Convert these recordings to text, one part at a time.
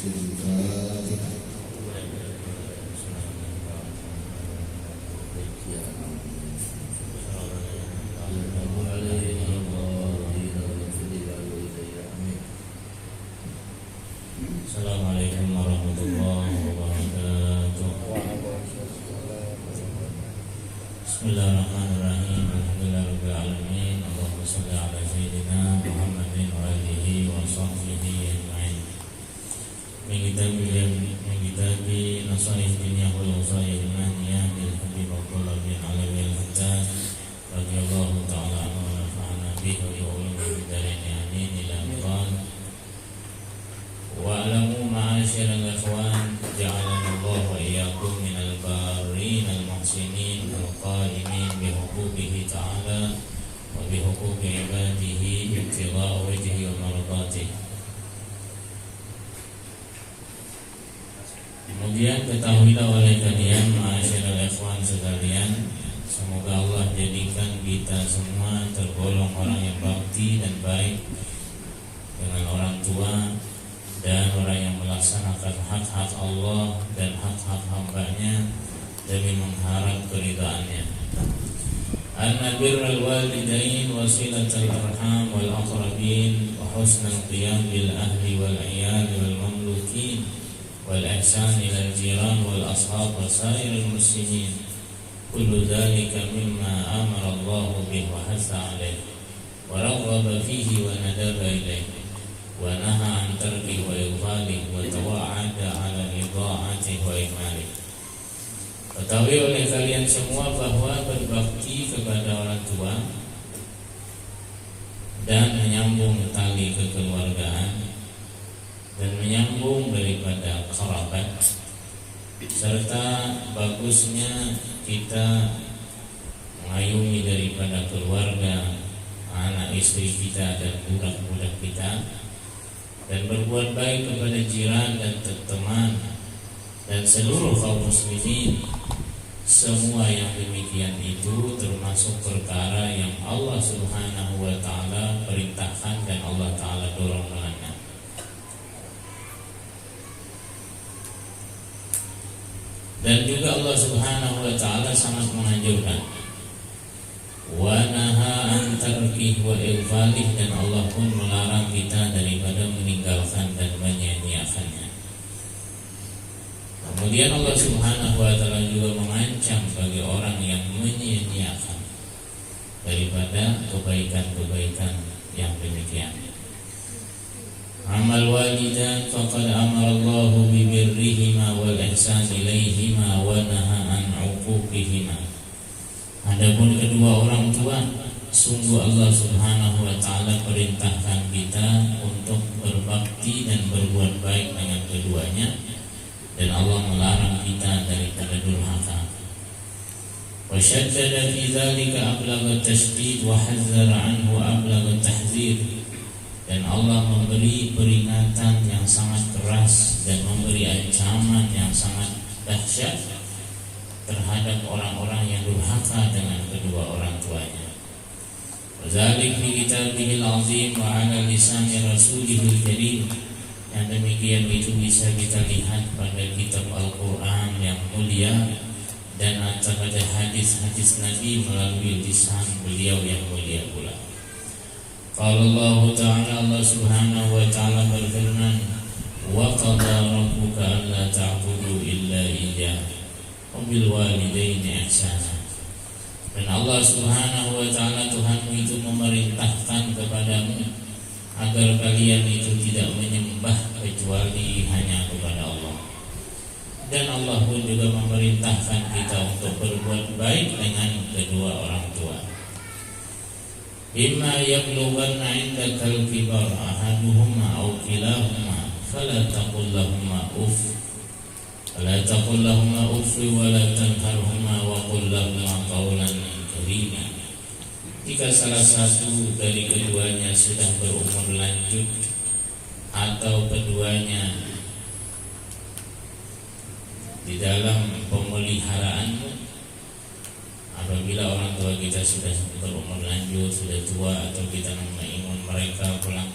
الفاتحة. Assalamualaikum warahmatullahi wabarakatuh. Bismillahirrahmanirrahim. Alhamdulillahirabbil alamin. Allahumma shalli ala sayyidina Muhammadin wa alihi wa sahbihi ajma'in. Min kitabi Nasaih Dunya wal Wasail Maniyah bil Habib Abdullah bin Alawi al-Haddad radhiyallahu ta'ala anhu wa nafa'ana bihi wa yu'minu bidarini amin ila qala wa'alamu ma'asyiral ikhwan ja'alana Allah wa iyyakum minal barin al-muhsinin al-qaimin bihuquqihi ta'ala wa bihuquqi ibadihi ibtigha'a wajhihi wa mardatihi. Kemudian ketahuilah oleh kalian ma'asyiral ikhwan sekalian, semoga Allah jadikan kita semua tergolong orang yang bakti dan baik dengan orang tua dan orang yang melaksanakan hak-hak Allah dan hak-hak hamba-Nya demi mengharap keridhaannya. Anna birral walidain wa silatul arham wal aqrabin wa husnul qiyam bil ahli wal iyal wal mamlukin wal ihsan ilal jiran wal ashab wa sairil muslimin kullu dhalika mimma amara Allah bihi wa hasa alaihi wa raghaba fihi wa nadaba ilaihi wa naha an tarki wa ighfali wa tawa'ada ala idha'ati wa ikmali. Ketahui oleh kalian semua bahwa berbakti kepada orang tua dan menyambung tali kekeluargaan dan menyambung daripada kerabat serta bagusnya kita mengayomi daripada keluarga, anak istri kita dan budak-budak kita, dan berbuat baik kepada jiran dan teman dan seluruh kaum muslimin. Semua yang demikian itu termasuk perkara yang Allah Subhanahu wa ta'ala perintahkan dan Allah ta'ala dorong dengannya. Dan juga Allah Subhanahu wa ta'ala sangat menganjurkan wa naha an tarkih wa ighfalih, dan Allah pun melarang kita daripada meninggalkan dan menyia-nyiakannya. Kemudian Allah Subhanahu wa ta'ala juga mengancam bagi orang yang menyia-nyiakan daripada kebaikan-kebaikan yang demikian. Amal walidan faqad amara Allah bi birrihima wal ihsan ilaihima wa naha an 'uquqihima. Adapun kedua orang tua, sungguh Allah Subhanahu wa ta'ala perintahkan kita untuk berbakti dan berbuat baik dengan keduanya, dan Allah melarang kita daripada durhaka. Wa syaddada fi dzalika ablagha tasydid wa hazzara anhu ablagha tahdzir. Dan Allah memberi peringatan yang sangat keras dan memberi ancaman yang sangat dahsyat terhadap orang-orang yang durhaka dengan kedua orang tuanya. Wazalik fi kitabihil azim wa ala lisani rasulihil karim. Yang demikian itu bisa kita lihat pada kitab Al-Quran yang mulia dan pada hadis-hadis Nabi melalui lisan beliau yang mulia pula. Qala Allah Ta'ala, Allah Subhanahu wa ta'ala berfirman, wa qada rabbuka alla ta'budu illa iyyah wa bil walidaini ihsana. Dan Allah Subhanahu wa ta'ala Tuhanmu itu memerintahkan kepadamu agar kalian itu tidak menyembah kecuali hanya kepada Allah. Dan Allah pun juga memerintahkan kita untuk berbuat baik dengan kedua orang tua. Imma yablughanna 'indakal kibar ahaduhuma aw kilahuma fala taqul lahumā uff wa la tanharhumā wa qul lahumā qawlan karīmā. Jika salah satu dari keduanya sudah berumur lanjut atau keduanya di dalam pemeliharaanmu, apabila orang tua kita sudah berumur lanjut, sudah tua, atau kita mengingat mereka pulang,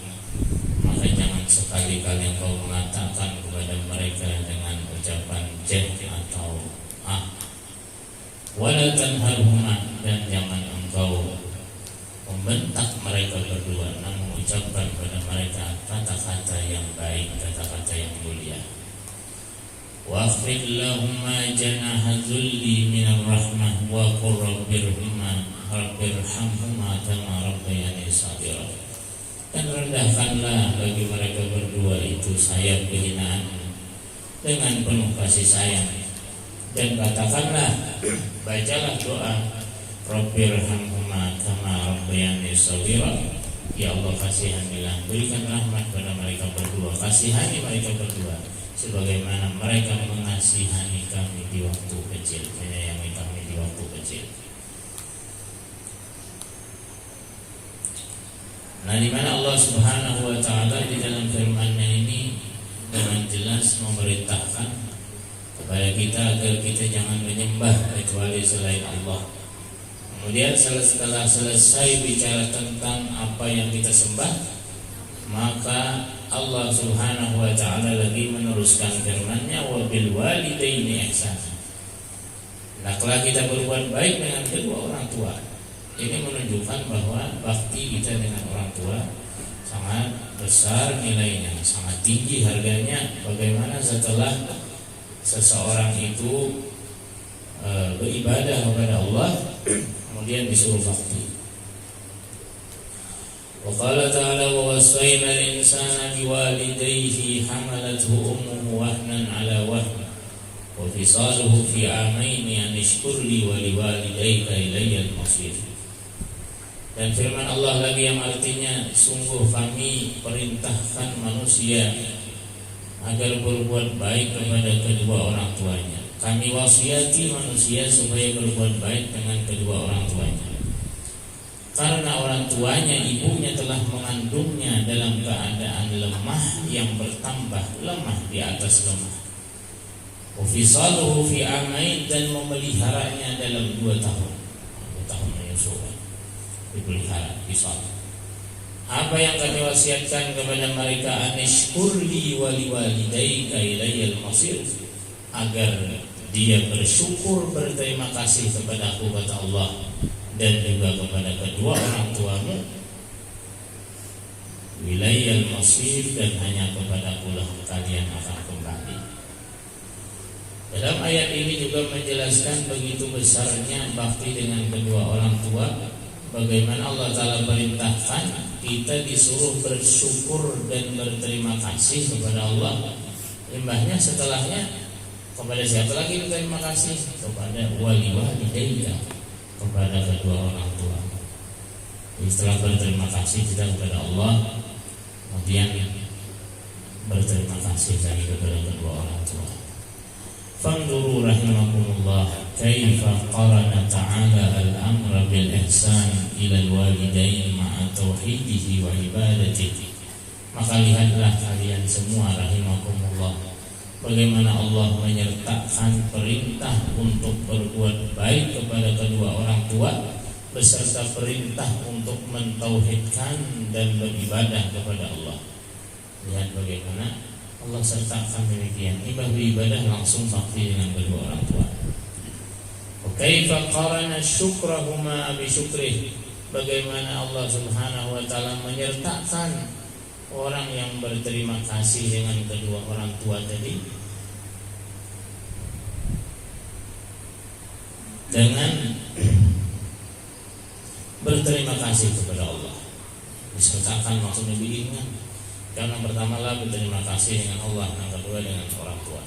maka jangan sekali-kali engkau mengatakan kepada kepada mereka dengan ucapan jeh atau wala tanharhuma, dan jangan engkau membentak mereka berdua, namun ucapkan pada mereka kata-kata yang baik, kata-kata yang mulia. Wa akhfid lahumma janaha dhulli minar rahmah wa qur rabbirhamhuma kama rabbayani shaghira. Dan rendahkanlah bagi mereka berdua itu sayap kehinaan dengan penuh kasih sayang, dan katakanlah, bacalah doa Rabbirhamhuma kama rabbayani shaghira. Ya Allah, kasihanilah, berikan rahmat pada mereka berdua, kasihani mereka berdua sebagaimana mereka mengasihani kami di waktu kecil, menyayangi kami di waktu kecil. Nah, di mana Allah Subhanahu wa taala di dalam firman-Nya ini dengan jelas memerintahkan kepada kita agar kita jangan menyembah kecuali selain Allah. Kemudian setelah selesai bicara tentang apa yang kita sembah, maka Allah Subhanahu wa taala lagi meneruskan firman-Nya, wa bil walidaini ihsana. Hendaklah kita berbuat baik dengan kedua orang tua. Ini menunjukkan bahwa bakti kita dengan orang tua sangat besar nilainya, sangat tinggi harganya. Bagaimana setelah seseorang itu beribadah kepada Allah, kemudian disuruh bakti. Wa qala ta'ala wa wassayna al-insana biwalidayhi hamalathu ummuhu wahnan 'ala wahn wa fisaluhu fi 'amaini an ishkur li wa liwalidayka ilayya al-masir. Dan firman Allah lagi yang artinya, sungguh kami perintahkan manusia agar berbuat baik kepada kedua orang tuanya. Kami wasiati manusia supaya berbuat baik dengan kedua orang tuanya, karena orang tuanya, ibunya telah mengandungnya dalam keadaan lemah yang bertambah lemah di atas lemah. Wafisaluhu fi amain, dan memeliharanya dalam 2 tahun. 2 tahun menyusukan, dipelihara, fisal. Apa yang kami wasiatkan kepada mereka, anishkurli wali walidayka ilayal masir, agar dia bersyukur, berterima kasih kepada aku, kata Allah, dan juga kepada kedua orang tuamu, wilayal masir, dan hanya kepada akulah kalian akan kembali. Dalam ayat ini juga menjelaskan begitu besarnya bakti dengan kedua orang tua. Bagaimana Allah Ta'ala perintahkan kita disuruh bersyukur dan berterima kasih kepada Allah. Imbahnya setelahnya kepada siapa lagi berterima kasih? Kepada wali walidayka, kepada kedua orang tua. Jadi setelah berterima kasih kita kepada Allah, kemudian berterima kasih lagi kepada kedua orang tua. Fanzuru rahimakumullah kaifa qarana ta'ala al-amra bil ihsan ila al-walidain ma'a tauhidihi wa ibadatihi. Maka lihatlah kalian semua rahimakumullah, bagaimana Allah menyertakan perintah untuk berbuat baik kepada kedua orang tua beserta perintah untuk mentauhidkan dan beribadah kepada Allah. Lihat bagaimana Allah sertakan demikian, ibadah langsung bakti dengan kedua orang tua. Kaifa qarana syukrahuma bi syukrih, bagaimana Allah Subhanahu wa taala menyertakan orang yang berterima kasih dengan kedua orang tua tadi dengan berterima kasih kepada Allah. Disertakan maksudnya diingat. Yang pertama lah berterima kasih dengan Allah, yang kedua dengan orang tua.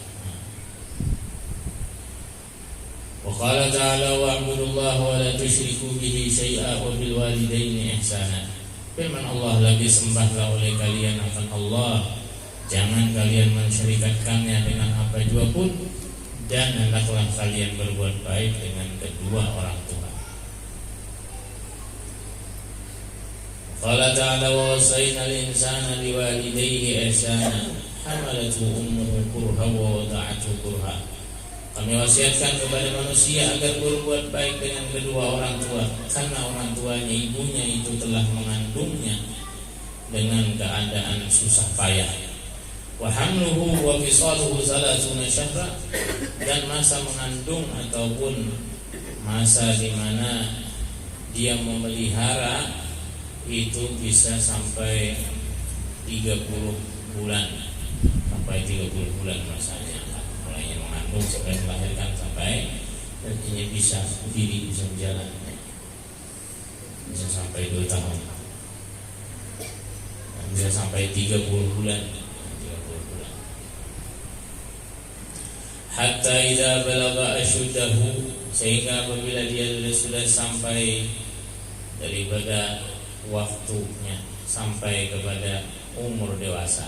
Wa qala ta'ala wa'budullaha wa la tusyriku bihi syai'a wa bil walidaini ihsana. Firman Allah lagi, sembahlah oleh kalian akan Allah, jangan kalian mensyirikatkannya dengan apa jua pun, dan hendaklah kalian berbuat baik dengan kedua orang tua. Qala ta'ala wa wassayna al-insana biwalidayhi ihsana hamalathu ummuhu kurha wa wada'athu kurha. Kami wasiatkan kepada manusia agar berbuat baik dengan kedua orang tua, karena orang tuanya, ibunya itu telah mengandungnya dengan keadaan susah payah. Wa hamluhu wa fisaluhu 30 syahra, dan masa mengandung ataupun masa di mana dia memelihara itu bisa sampai 30 bulan. Sampai 30 bulan masanya, mulainya mengandung sampai melahirkan sampai artinya bisa berdiri, bisa berjalan, bisa sampai 2 tahun, bisa sampai 30 bulan. Hatta idza balagha ashuddahu, sehingga apabila dia sudah sampai daripada waktunya, sampai kepada umur dewasa.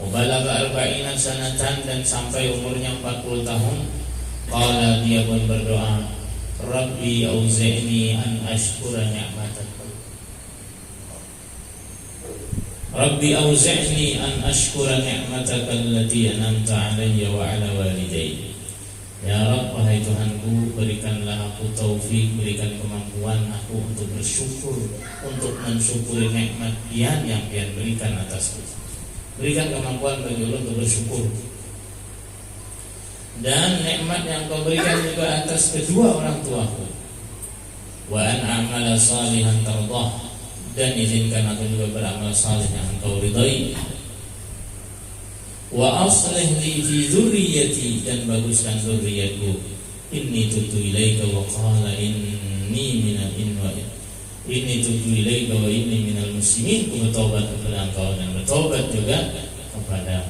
Balagha arba'ina sanatan, dan sampai umurnya 40 tahun. Qala, dia pun berdoa, Rabbi auzi'ni an ashkura ni'matak. Rabbi auzi'ni an ashkura ni'mataka allati an'amta 'alayya wa 'ala walidayya. Ya Rabb, wahai Tuhanku, berikanlah aku taufik, berikan kemampuan aku untuk bersyukur, untuk mensyukuri nikmat yang Pian berikan atasku. Berikan kemampuan bagi Allah untuk bersyukur. Dan nikmat yang Kau berikan juga atas kedua orang tuaku. Wa an a'mala salihan tardah, dan izinkan aku juga beramal saleh yang Engkau ridai. Wa aslih li fi dzurriyyati, dan baguskan dzurriyyatku. Inni tubtu ilaika wa qala inni tubtu ilaika wa inni minal muslimin. Ku bertobat kepada Engkau dan bertobat juga kepada,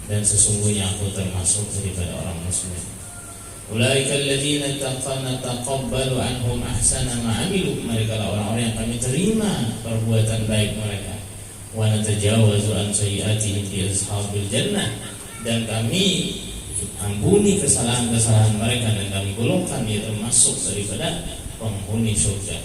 dan sesungguhnya aku termasuk daripada orang muslim. Ulaika alladziina taqabbalu anhum ahsana ma 'amilu, mereka lah orang-orang yang kami terima perbuatan baik mereka. Wa natajawazu an sayyi'atihim fi ashabil jannah, dan kami ampuni kesalahan-kesalahan mereka dan kami golongkan dia termasuk daripada penghuni surga.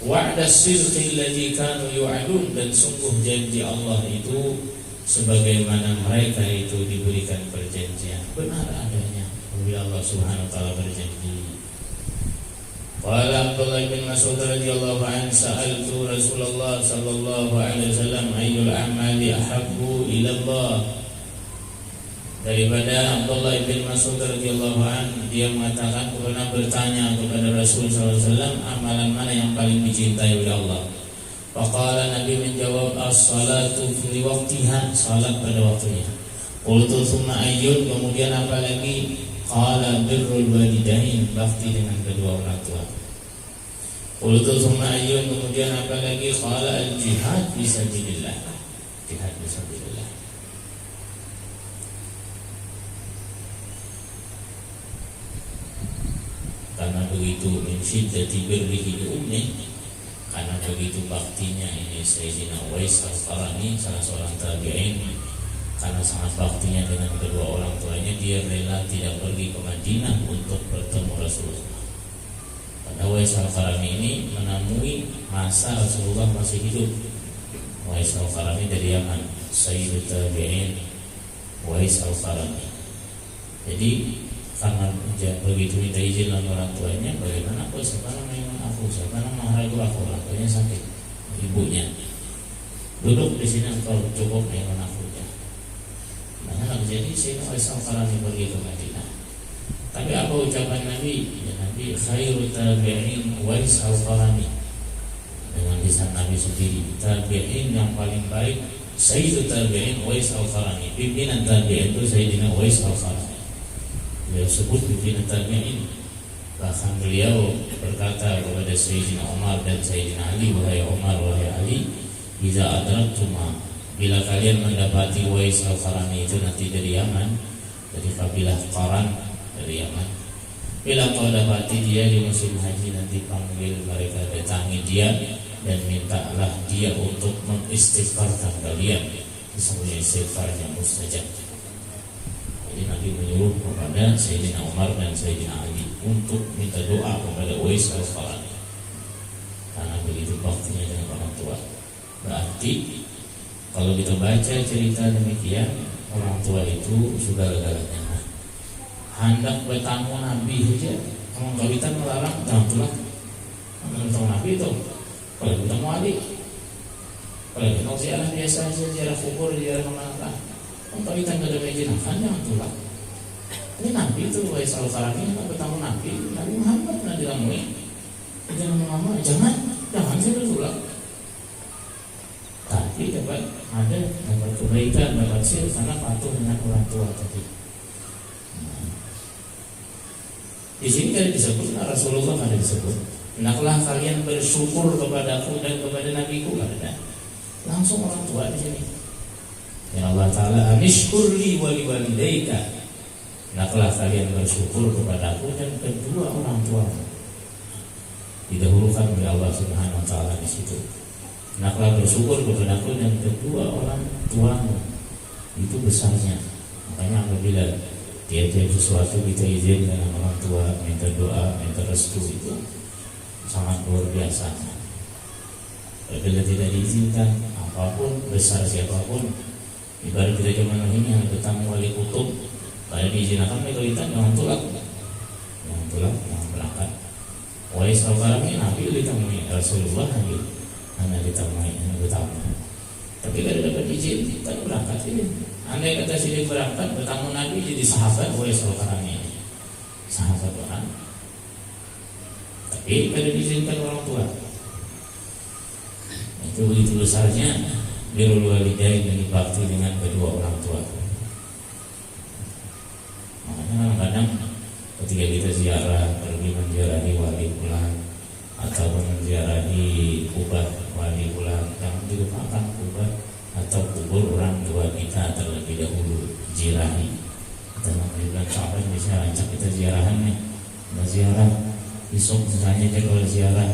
Wa'da as-sidqi alladzi kanu yu'adun, dan sungguh janji Allah itu sebagaimana mereka itu diberikan perjanjian, benar adanya apabila Allah Subhanahu wa taala berjanji. Qala Abdullah bin Mas'ud radhiyallahu anhu, sa'altu Rasulullah sallallahu alaihi wasallam ayyul a'mali ahabbu ila Allah. Daripada Abdullah bin Mas'ud radhiyallahu anhu, dia mengatakan, pernah bertanya kepada Rasul sallallahu alaihi wasallam, amalan mana yang paling dicintai oleh Allah? Faqala, Nabi menjawab, as-salatu fi waqtiha, salat pada waktunya. Qultu tsumma ayyun, kemudian apa lagi? Qala birrul walidain, bakti dengan kedua orang tua. Qultu tsumma ayyun, kemudian apa lagi? Qala al-jihad fisabilillah, jihad fisabilillah. Karena begitu min syiddati birrihi ummi, karena begitu baktinya ini Sayyidina Uwais Al-Qarani, salah seorang tabi'in, karena sangat baktinya dengan kedua orang tuanya, dia rela tidak pergi ke Madinah untuk bertemu Rasulullah. Karena Uwais Al-Qarani ini menemui masa Rasulullah masih hidup. Uwais Al-Qarani dari Yaman, Sayyidul Tabi'in Uwais Al-Qarani. Jadi karena begitu minta izin sama orang tuanya, bagaimana aku, siapa nama aku, siapa nama ragu aku, orang tuanya sakit, ibunya duduk di sini, engkau cukup dengan aku ya. Nah, jadi sehingga Uwais Al-Qarani pergi ke Madinah. Tapi apa ucapan Nabi? Ya, Nabi khairul tabi'in Uwais Al-Qarani, dengan lisan Nabi sendiri, tabi'in yang paling baik Sayyidul Tabi'in Uwais Al-Qarani, pimpinan tabi'in itu Sayyidina Uwais Al-Qarani. Beliau sebut pimpinan tabi'in. Bahkan beliau berkata kepada Sayyidina Umar dan Sayyidina Ali, wahai Umar, wahai Ali, idza adraktuma, bila kalian mendapati Uwais Al-Qarani itu nanti dari Yaman, dari kabilah Qaran dari Yaman, bila kau dapati dia di musim haji, nanti panggil mereka, datangi dia dan mintalah dia untuk mengistighfarkan kalian. Sesungguhnya istighfarnya mustajab. Jadi Nabi menyuruh kepada Sayyidina Umar dan Sayyidina Ali untuk minta doa kepada Uwais Al-Qarani, karena begitu baktinya dengan orang tua. Berarti kalau kita baca cerita demikian, orang tua itu segala-galanya. Hendak bertamu Nabi saja, orang kawitan melarang, jangan tulang. Menentang Nabi itu, kalau bertamu adik, Kalau ziarah biasa aja, ziarah kubur, ziarah kemana? Kawitan kada majinakan jangan tulak. Ini Nabi itu wahai Al-Karami bertemu Nabi Muhammad pernah dilamui. Jangan lama, jangan sih tulak. Tapi dapat kebaikan, dapat sih karena patuh dengan orang tua tadi. Di sini kan disebut Rasulullah kan disebut. Hendaklah kalian bersyukur kepadaku dan kepada nabiku ada. Langsung orang tua di sini. Ya Allah Ta'ala anishkurli wali walidayka. Hendaklah kalian bersyukur kepadaku dan kedua orang tua. Didahulukan oleh Allah Subhanahu Wa Ta'ala di situ. Hendaklah bersyukur kepadaku dan kedua orang tuamu. Itu besarnya. Makanya apabila tiap-tiap sesuatu kita izin dengan orang tua, minta doa, minta restu, itu sangat luar biasa. Apabila tidak diizinkan, apapun besar siapapun, ibarat kita zaman ini yang bertamu wali kutub, kalau diizinkan mereka jangan tulak, jangan berangkat. Wahai sahabat kami, Nabi ditemui Rasulullah Nabi, hanya ditemui, hanya bertamu. Tapi kalau dapat izin, kita berangkat ini. Andai kata sini berangkat bertamu Nabi jadi sahabat, wahai sahabat kami, sahabat orang. Tapi kalau diizinkan orang tua, itu begitu besarnya birrul walidain yang dibakti dengan kedua orang tua. Makanya kadang-kadang ketika kita ziarah, pergi menziarahi wali fulan atau menziarahi kubah wali fulan, jangan dilupakan kubah atau kubur orang tua kita terlebih dahulu ziarahi. Dalam bulan Sya'ban bisa ajak kita ziarahan nih, kita ziarah isuk misalnya aja kalau ziarah.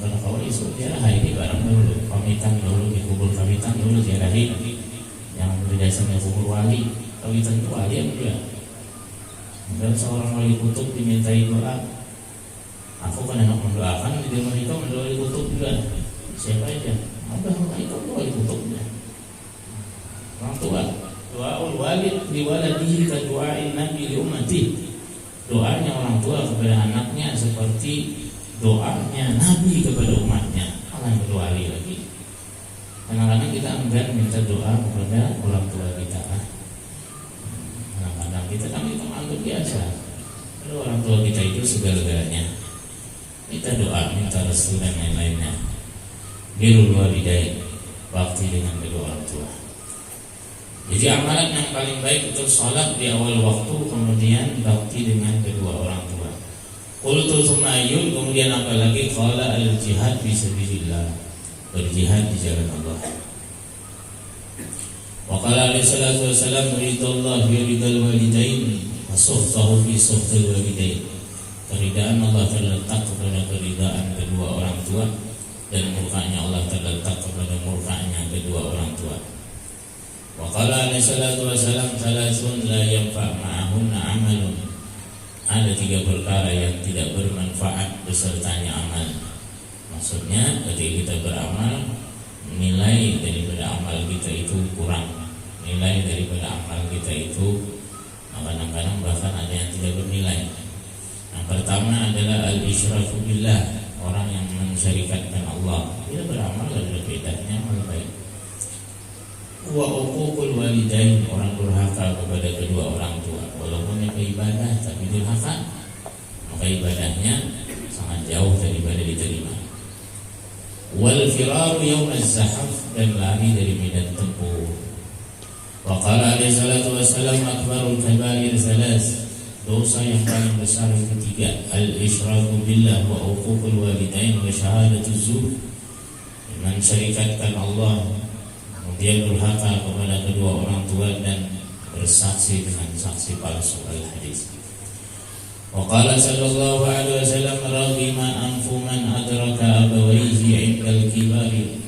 Kalau kau isuk ziarah ini bareng dulu, pamitan dulu di kubur pamitan dulu ziarahi. Yang berdasarnya kubur wali, kawitan itu wali yang juga. Dan seorang wali kutub dimintai doa. Aku kan enak mendoakan, dia mereka mendoa wali kutub juga. Siapa aja? Udah mereka wali kutub juga. Orang tua, doaul walid liwaladihi ka du'ain nabi li ummati. Doanya orang tua kepada anaknya seperti doanya Nabi kepada umatnya. Akan berdoa lagi. Kadang-kadang kita enggan minta doa kepada orang tua kita. Kadang-kadang kita anggap biasa. Kalau orang tua kita itu segala-galanya. Kita doa, minta restu dan lain-lainnya. Birrul walidain, bakti dengan kedua orang tua. Jadi amalan yang paling baik itu sholat di awal waktu, kemudian bakti dengan kedua orang tua. Qultu tsumma ayyun, kemudian apa lagi? Qala al-jihad fisabilillah, berjihad di jalan Allah. Wa qala alaihi salatu wassalam ridallah bi ridal walidain wa suhtahu fi suhtil walidain. Keridaan Allah terletak kepada keridaan kedua orang tua, dan murkanya Allah terletak kepada murkanya kedua orang tua. Wa qala alaihi salatu wassalam thalathun la yanfa' ma'ahunna amalun. Ada 3 perkara yang tidak bermanfaat besertanya amal. Maksudnya ketika kita beramal, nilai daripada amal kita itu kurang. Nilai daripada amal kita itu kadang-kadang bahkan ada yang tidak bernilai. Yang pertama adalah al-isyraku billah, orang yang mensyarikatkan Allah. Dia beramal ada bedanya amal baik. Wa uququl walidain, orang durhaka kepada kedua orang tua. Walaupun itu ibadah tapi durhaka, maka ibadahnya sangat jauh daripada diterima. Wal firaru yaumaz zahaf, dan lari dari medan tempur. Wa qala alaihi salatu wassalam akbarul kabair salas, dosa yang paling besar itu 3: al-isyraku billah wa uququl walidain wa syahadatuz zur, mensyarikatkan Allah, kemudian durhaka kepada kedua orang tua, dan bersaksi dengan saksi palsu. Al-hadis. Wa qala sallallahu alaihi wasallam raghima anfu man adraka abawayhi 'indal kibari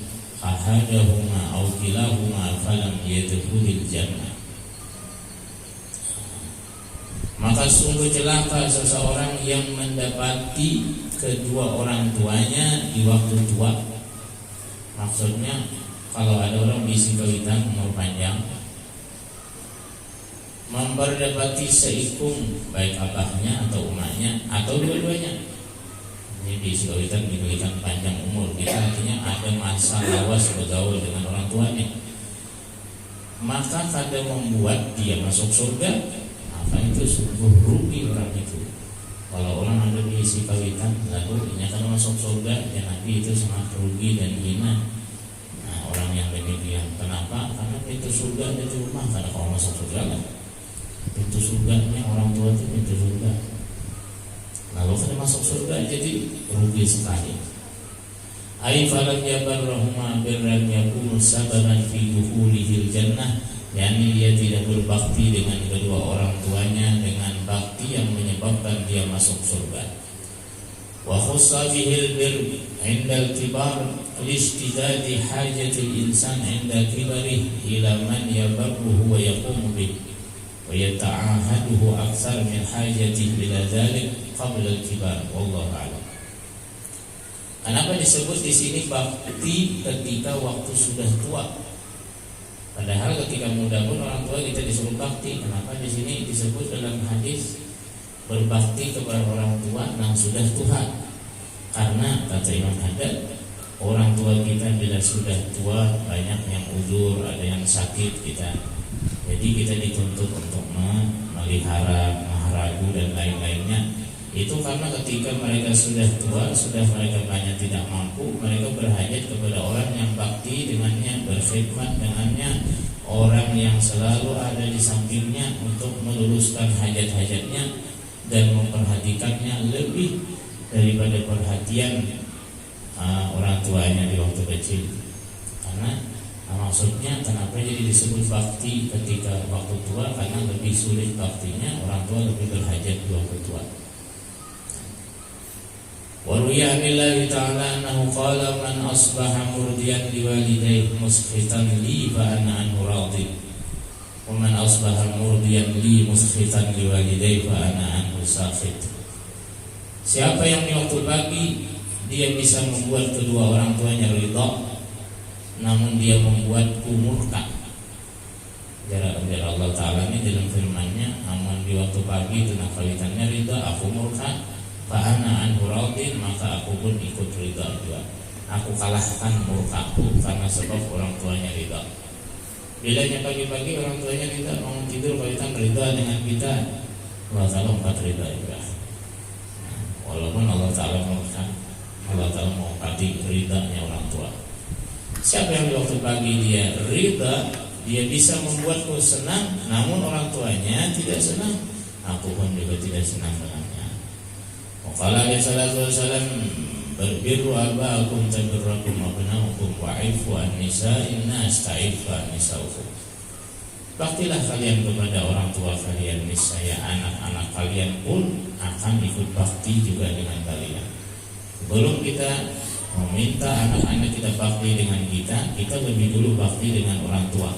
ahadahuma aw kilahuma falam yadkhulil jannah. Maka sungguh celaka seseorang yang mendapati kedua orang tuanya di waktu tua. Maksudnya kalau ada orang bisi kawitan umur panjang, memperdapati seikung baik abahnya atau umaknya atau dua-duanya, Ini diisi kawitan diberikan panjang umur. Kita artinya ada masa lawas bergaul dengan orang tuanya. Maka kadang membuat dia masuk surga, maka itu sungguh rugi orang itu. Kalau orang ada diisi kawitan lalu dinyatakan masuk surga, ya Nabi itu sangat rugi dan hina. Nah, orang yang demikian, kenapa? Karena pintu surga ada di rumah. Karena kalau masuk surga kan pintu surganya orang tua itu pintu surga. Lalu kalau masuk surga jadi rugi sekali. Ai falam yabarrahuma birran yakunu sababan fi dukhulihil jannah, yakni dia tidak berbakti dengan kedua orang tuanya dengan bakti yang menyebabkan dia masuk surga. Wa khussa bihil bir 'inda al-kibar lishtidadi hajatil insan 'inda kibarih ila man yabarruhu wa yaqumu bih wa yata'ahaduhu aktsar min hajatihi ila dzalik qabla al-kibar. Wallahu a'lam. Kenapa disebut di sini bakti ketika waktu sudah tua? Padahal ketika muda pun orang tua kita disuruh bakti. Kenapa di sini disebut dalam hadis berbakti kepada orang tua yang sudah tua? Karena kata Imam Haddad, orang tua kita bila sudah tua banyak yang uzur, ada yang sakit kita. Jadi kita dituntut untuk memelihara, maharagu dan lain-lainnya. Itu karena ketika mereka sudah tua, sudah mereka banyak tidak mampu, mereka berhajat kepada orang yang bakti dengannya, berkhidmat dengannya, orang yang selalu ada di sampingnya untuk meluluskan hajat-hajatnya dan memperhatikannya lebih daripada perhatian orang tuanya di waktu kecil. Karena maksudnya kenapa jadi disebut bakti ketika waktu tua? Karena lebih sulit baktinya, orang tua lebih berhajat di waktu tua. Wa ruwiya anillahi ta'ala annahu qala man asbaha murdiyan liwalidayhi muskhitan li fa ana anhu radhi wa man asbaha murdiyan li muskhitan liwalidayhi fa ana anhu sakhit. Siapa yang di waktu pagi dia bisa membuat kedua orang tuanya ridha, namun dia membuatku murka. Jarak Allah Ta'ala ini dalam firman-Nya, namun di waktu pagi itu nakalitannya ridha, aku murka. Fa'ana anhu radin, maka aku pun ikut ridha juga. Aku kalahkan murkaku karena sebab orang tuanya ridha. Bilanya pagi-pagi orang tuanya ridha, mau tidur kalian ridha dengan kita, Allah Ta'ala empat ridha juga. Walaupun Allah Ta'ala murka, Allah Ta'ala mau pati ridhanya orang tua. Siapa yang di waktu pagi dia ridha, dia bisa membuatku senang, namun orang tuanya tidak senang, aku pun juga tidak senang dengannya. Qala alaihi salatu wassalam, "Birru abaakum tabirrakum abnaukum wa'ifu an-nisa'in nas ta'ifu an-nisa'ukum." Baktilah kalian kepada orang tua kalian, niscaya anak-anak kalian pun akan ikut bakti juga dengan kalian. Sebelum kita meminta anak-anak kita bakti dengan kita lebih dulu bakti dengan orang tua.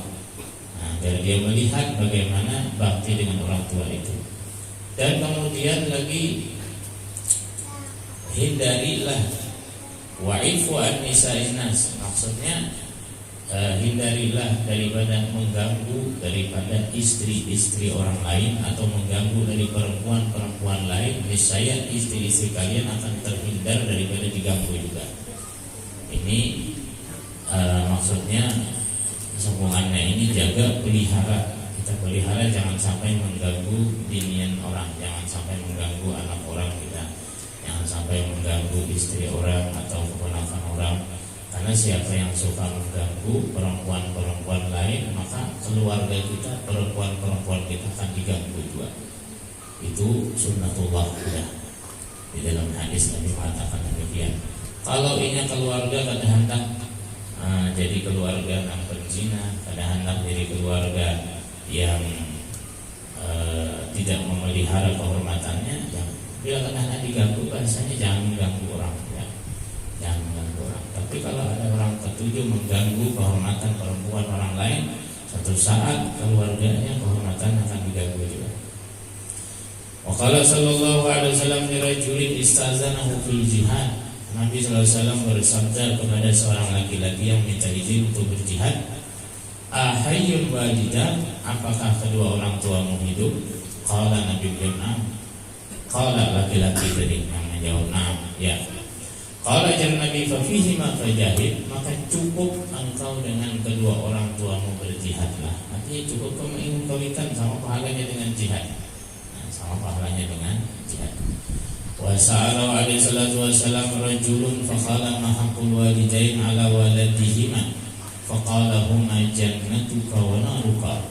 Nah, agar dia melihat bagaimana bakti dengan orang tua itu. Dan kemudian lagi hindarilah wa'ifu an-nisa'in nas, maksudnya hindarilah daripada mengganggu daripada istri-istri orang lain atau mengganggu dari perempuan-perempuan lain, niscaya istri-istri kalian akan terhindar daripada diganggu juga. Ini maksudnya sambungannya ini jaga, pelihara. Kita pelihara jangan sampai mengganggu dinian orang, jangan sampai mengganggu anak orang kita, jangan sampai mengganggu istri orang atau keponakan orang. Karena siapa yang suka mengganggu perempuan-perempuan lain, maka keluarga kita, perempuan-perempuan kita akan diganggu juga. Itu sunnatullah sudah. Di dalam hadis Nabi mengatakan demikian. Kalau ini keluarga kada hendak jadi keluarga yang berzina, kada hendak jadi keluarga yang tidak memelihara kehormatannya, bila kada hendak diganggu, bahasanya jangan mengganggu orang, ya. Jangan mengganggu orang. Tapi kalau ada orang ketujuh mengganggu kehormatan perempuan orang lain, suatu saat keluarganya kehormatan akan diganggu juga. Wa qala sallallahu alaihi wasallam li rajulin istazanahu fil jihad. Nabi sallallahu alaihi wasallam bersabda kepada seorang laki-laki yang minta izin untuk berjihad, "Ahayyul walidan, apakah kedua orang tuamu hidup?" Qala Nabi bilang, "Na'am." Qala laki-laki tadi yang menjawab, "Na'am." Ya. Qala jan Nabi fa fihima fajahid, maka cukup engkau dengan kedua orang tuamu berjihadlah. Artinya cukup kamu ingin kawinkan sama pahalanya dengan jihad. Nah, sama pahalanya dengan jihad. Wa sa'ala alaihi salatu wassalam rajulun fa qala ma haqqul walidain ala waladihima fa qala huma jannatuka wa naruka.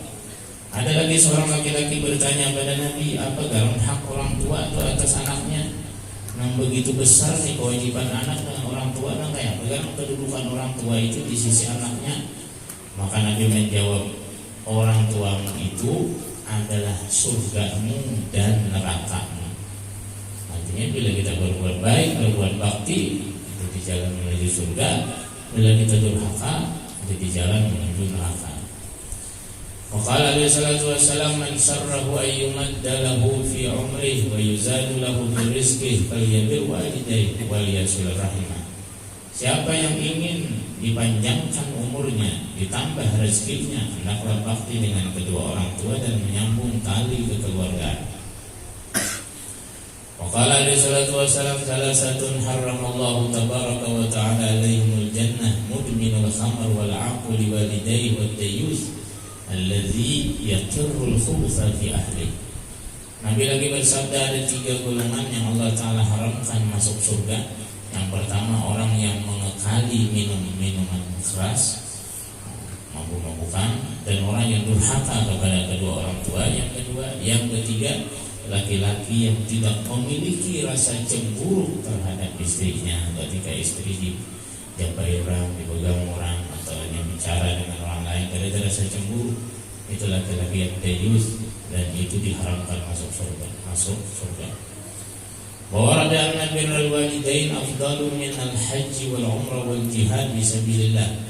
Ada lagi seorang laki-laki bertanya pada Nabi, apa garam hak orang tua itu atas anaknya? Yang begitu besar nih kewajiban anak dengan orang tua, nah kayak bagaimana kedudukan orang tua itu di sisi anaknya? Maka Nabi menjawab, orang tuamu itu adalah surgamu dan nerakamu. Artinya bila kita berbuat baik, berbuat bakti, itu di jalan menuju surga. Bila kita durhaka, itu di jalan menuju neraka. Waqala alaihi salatu wassalam man sarrahu ayyumadda lahu fi umrihi wa yuzadu lahu fi rizqihi falyabir walidayhi wal yasil rahimah. Siapa yang ingin dipanjangkan umurnya, ditambah rezekinya, hendaklah bakti dengan kedua orang tua dan menyambung tali kekeluargaan. Waqala alaihi salatu wassalam salasatun harramallahu tabaraka wa ta'ala alaihimul jannah mudminul khamr wal 'aquli walidayhi wad dayyus alladzi yaqirrul khubutha fi ahli. Nabi lagi bersabda, ada 3 golongan yang Allah Ta'ala haramkan masuk surga. Yang pertama, orang yang mengekali minum-minuman keras, mabuk-mabukan, dan orang yang durhaka kepada kedua orang tua. Yang ketiga, laki-laki yang tidak memiliki rasa cemburu terhadap istrinya ketika istri dijabai orang, dipegang orang, atau hanya bicara dengan orang lain karena ada rasa cemburu. Itu laki-laki yang dayus, dan itu diharamkan masuk surga. Bahwa ada Nabi al-walidain afdalu min al-haji wal umrah wal jihad fisabilillah.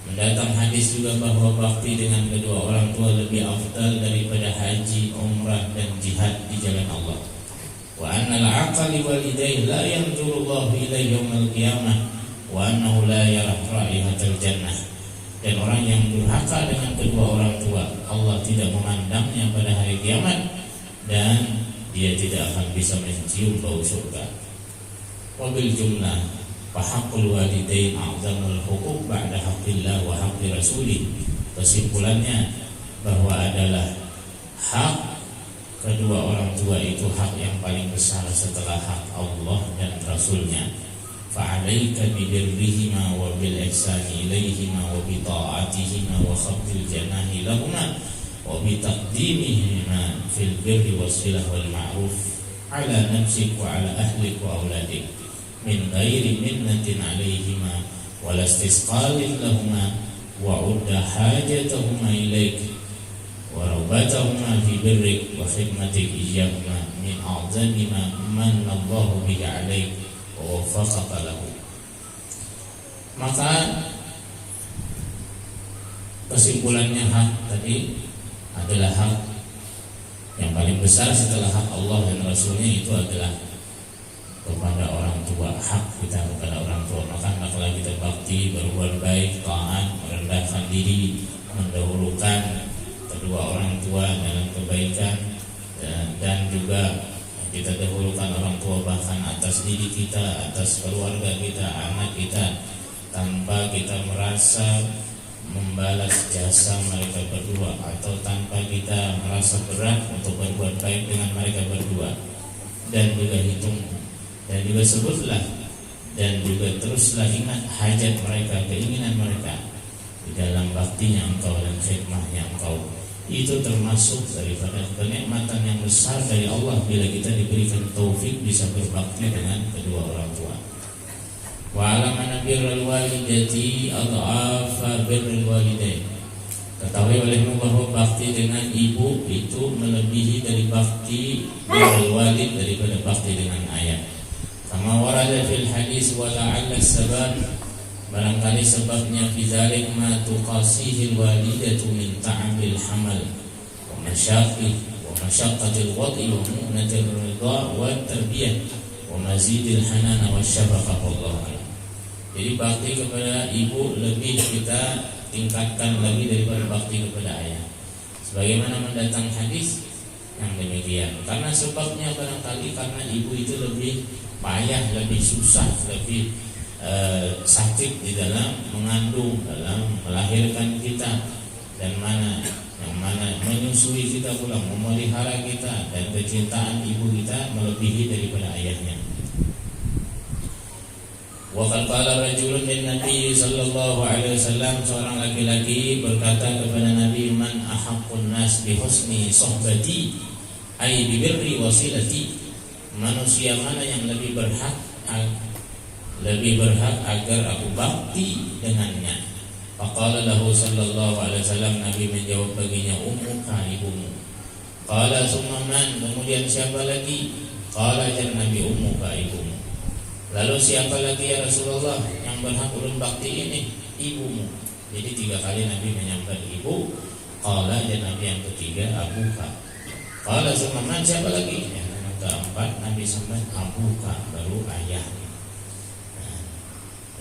Mendatang hadis juga bahwa bakti dengan kedua orang tua lebih afdal daripada haji, umrah dan jihad di jalan Allah. Wa anna al-aqli walidain la yanzurullahu ilaihi yaumil qiyamah wa annahu la yara raihatal jannah. Dan orang yang durhaka dengan kedua orang tua, Allah tidak memandangnya pada hari kiamat, dan dia tidak akan bisa mencium bau surga. Wabil jumlah, fahaqqul walidain a'zamul huquq ba'da haqqillah wa haqqi rasulih. Kesimpulannya bahwa adalah hak kedua orang tua itu hak yang paling besar setelah hak Allah dan Rasulnya. Fa'alaika bibirrihima wa bil ihsani ilaihima wa bi ta'atihima wa khabdil janahi lahuma wa bi taqdimihima fil birri wasilah wal ma'ruf ala nafsik wa ala ahlik wa auladik min ghairi minnatin alaihima wa lastisqalin lahuma wa udda hajatahuma ilaik wa rabatahuma fi birrik wa khidmatik iyyahuma min a'zami ma manna Allahu bihi alaik wa waffaqaka lahu. Maka kesimpulannya hak tadi adalah hak yang paling besar setelah hak Allah dan Rasulnya, itu adalah kepada orang tua, hak kita kepada orang tua. Maka hendaklah kita bakti, berbuat baik, taat, merendahkan diri, mendahulukan kedua orang tua dalam kebaikan, dan juga kita dahulukan orang tua bahkan atas diri kita, atas keluarga kita, anak kita, tanpa kita merasa membalas jasa mereka berdua, atau tanpa kita merasa berat untuk berbuat baik dengan mereka berdua. Dan juga hitung, dan juga sebutlah, dan juga teruslah ingat hajat mereka, keinginan mereka di dalam baktinya engkau dan khidmahnya engkau. Itu termasuk daripada kenikmatan yang besar dari Allah bila kita diberikan taufik bisa berbakti dengan kedua orang tua. Wa alamana birrul walidati adhafa birrul walidain. Ketahui olehmu bahwa bakti dengan ibu itu melebihi dari bakti birrul walid daripada bakti dengan ayah. Kama warada fil hadis wa la'alla sabab, barangkali sebabnya fidzalik ma tuqasihil walidatu min ta'abil hamal wa masyaqqatil wad'i wa mu'natil ridha wa tarbiyah wa mazidil hanana wa syafaqah wallahu. Jadi bakti kepada ibu lebih kita tingkatkan lagi daripada bakti kepada ayah, sebagaimana mendatang hadis yang demikian. Karena sebabnya barangkali karena ibu itu lebih payah, lebih susah, lebih sakit di dalam mengandung, dalam melahirkan kita, dan yang mana menyusui kita pula, memelihara kita, dan kecintaan ibu kita melebihi daripada ayahnya. Wa qala rajulun lin Nabi sallallahu alaihi wasallam, seorang laki-laki berkata kepada Nabi, man ahaqqun nas bi husni sohbati ay bi birri wasilati, manusia mana yang lebih berhak agar aku bakti dengannya. Faqala lahu sallallahu alaihi wasallam, Nabi menjawab baginya, ummuka, ibumu. Qala summa man, kemudian siapa lagi? Qala jan Nabi, ummuka, ibumu. Lalu siapa lagi ya Rasulullah yang berhak ulun bakti ini? Ibumu. Jadi 3 kali Nabi menyampaikan ibu. Qala jan Nabi yang ketiga, abuka. Qala summa man, siapa lagi? Yang keempat Nabi sampaikan abuka, baru ayah.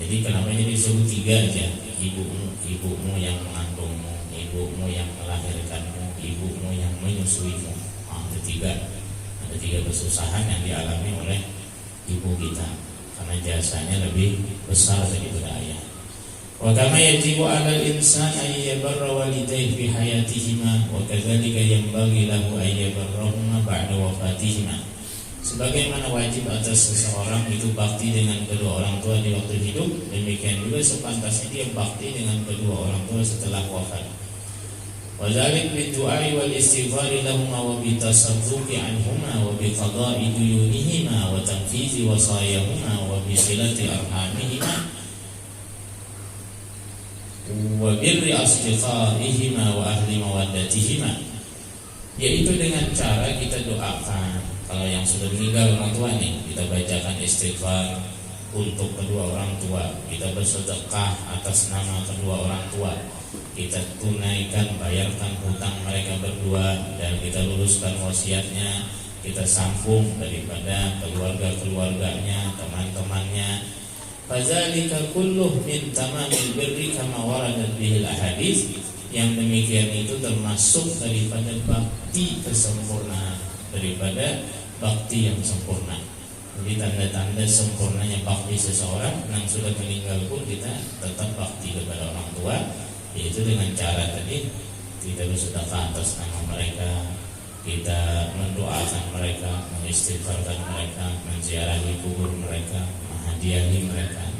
Jadi kenapa jadi disebut 3 aja? Ibumu yang mengandungmu, ibumu yang melahirkanmu, ibumu yang menyusuimu. Ada 3 kesusahan yang dialami oleh ibu kita, karena jasanya lebih besar daripada ayah. Wa kama yajibu 'alal insani ay yabarra walidayhi fi hayatihima wa kadzalika yanbaghi lahu ay yabarrahuma ba'da wafatihima. Sebagaimana wajib atas seseorang itu bakti dengan kedua orang tua di waktu hidup, demikian juga sepantasnya dia bakti dengan kedua orang tua setelah wafat. Wa dzalik bidu'ai wal istighfari lahumma wa bitasabbuqi anhuma wa biqada'i duyunihima wa tanfizi wasayahuma wa bisilati arhamihima wa birri asdiqaihima wa ahli mawaddatihima, yaitu dengan cara kita doakan. Kalau yang sudah meninggal orang tua nih, kita bacakan istighfar untuk kedua orang tua, kita bersedekah atas nama kedua orang tua, kita tunaikan, bayarkan hutang mereka berdua, dan kita luluskan wasiatnya, kita sambung daripada keluarga-keluarganya, teman-temannya. Fadzalika kulluh min tamamil birri kama waradat bihil ahadits. Yang demikian itu termasuk daripada bakti kesempurnaan, daripada bakti yang sempurna. Jadi tanda-tanda sempurnanya bakti seseorang yang sudah meninggal pun kita tetap bakti kepada orang tua, yaitu dengan cara tadi kita bersedekah atas nama mereka, kita mendoakan mereka, mengistighfarkan mereka, menziarahi kubur mereka, menghadiahi mereka.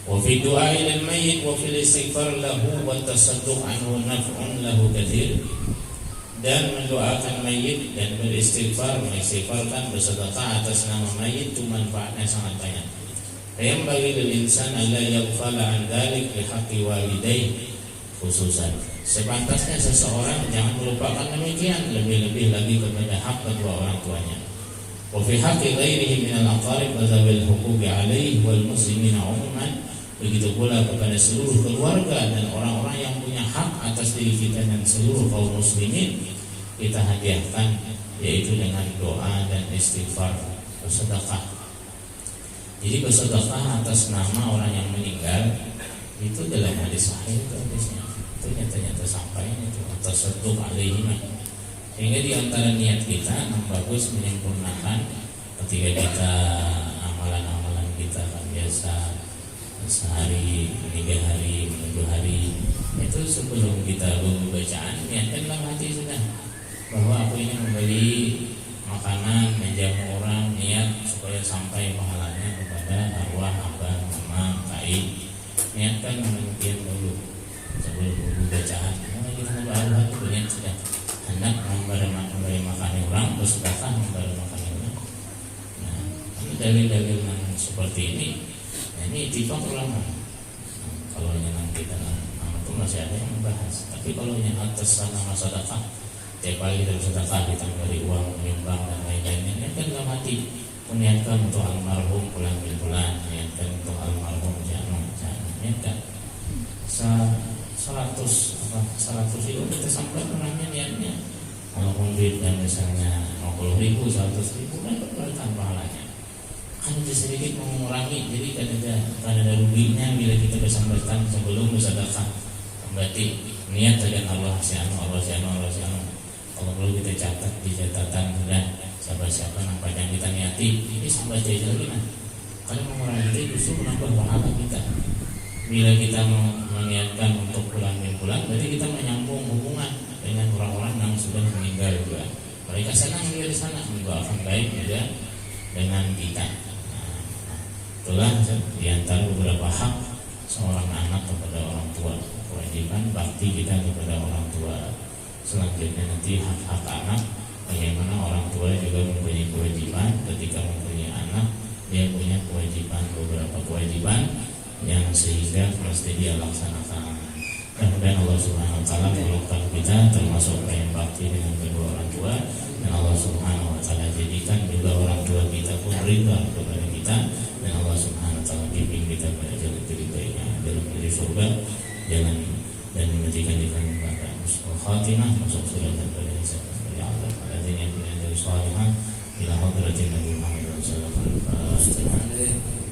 Wa fi du'ai lil mayyit wa fil istighfar lahu wa tasadduq anhu naf'un lahu katsir. Dan mendoakan mayit dan beristighfar, mengistighfarkan, bersedekah atas nama mayit itu manfaatnya sangat banyak. Yang bagi insan alla yaghfala an dzalik li haqqi walidayhi khususan. Sepantasnya seseorang jangan melupakan demikian, lebih-lebih lagi kepada hak kedua orang tuanya. Wa fi haqqi ghairihi min al-aqarib wa dzawil huquqi 'alaihi wal muslimina 'umuman. Begitu pula kepada seluruh keluarga dan orang-orang yang punya hak atas diri kita dan seluruh kaum muslimin, kita hadiahkan, yaitu dengan doa dan istighfar, bersedekah. Jadi bersedekah atas nama orang yang meninggal itu dalam hadis sahih, itu hadisnya itu nyata-nyata sampainya itu atas sedekah alaihim. Sehingga di antara niat kita yang bagus menyempurnakan ketika kita amalan-amalan kita kan biasa sehari, 3 hari, 2 hari, itu sebelum kita bacaan niatkan dalam hati sudah bahwa aku ini memberi makanan, menjamu orang, niat supaya sampai pahalanya kepada arwah abah, mama, kai. Niatkan demikian dulu sebelum bacaan. Kalau kita berdoa itu niat sudah hendak memberi makan orang, bersedekah memberi makan orang. Nah, ini dalil-dalil yang seperti ini. Ini ittifaq ulama. Kalau yang nanti itu masih ada yang membahas. Tapi kalau yang atas nama sedekah, tiap kali kita bersedekah kita memberi uang, menyumbang dan lain-lainnya, niatkan dalam hati, niatkan untuk almarhum pulang bin pulang, niatkan untuk almarhum jangan, niatkan 100 itu kita sampai orangnya niatnya. Kalau duit dan misalnya 50.000, 100.000 kan berkaitan pahalanya. Kan sedikit mengurangi, jadi kan ada ruginya bila kita bersampaikan sebelum bersedekah. Berarti niat dengan Allah sianu. Kalau perlu kita catat di catatan sudah siapa nampak yang kita niati ini sampai jadi lagi. Nah, kalau mengurangi itu justru menambah pahala kita. Bila kita meniatkan untuk pulang berarti kita menyambung hubungan dengan orang-orang yang sudah meninggal juga. Mereka senang juga di sana, mendoakan baik juga dengan kita. Nah, itulah di antara beberapa hak seorang anak kepada orang tua, kewajiban bakti kita kepada orang tua. Selanjutnya nanti hak-hak anak, bagaimana orang tua juga mempunyai kewajiban ketika mempunyai anak, dia punya kewajiban, beberapa kewajiban yang sehingga mesti dia laksanakan. Kemudian Allah Subhanahu Wa Taala menolongkan kita termasuk yang bakti dengan kedua orang tua, dan Allah Subhanahu Wa Taala jadikan juga orang tua kita pun ridha kepada kita, dan Allah Subhanahu Wa Taala bimbing kita pada jalan terbaiknya dalam menuju surga, jalan dan menjadikan kita pada husnul khatimah, masuk surga dan pada hisab dari Allah. Adanya punya dari salihah ila hadratin Nabi Muhammad sallallahu alaihi wasallam.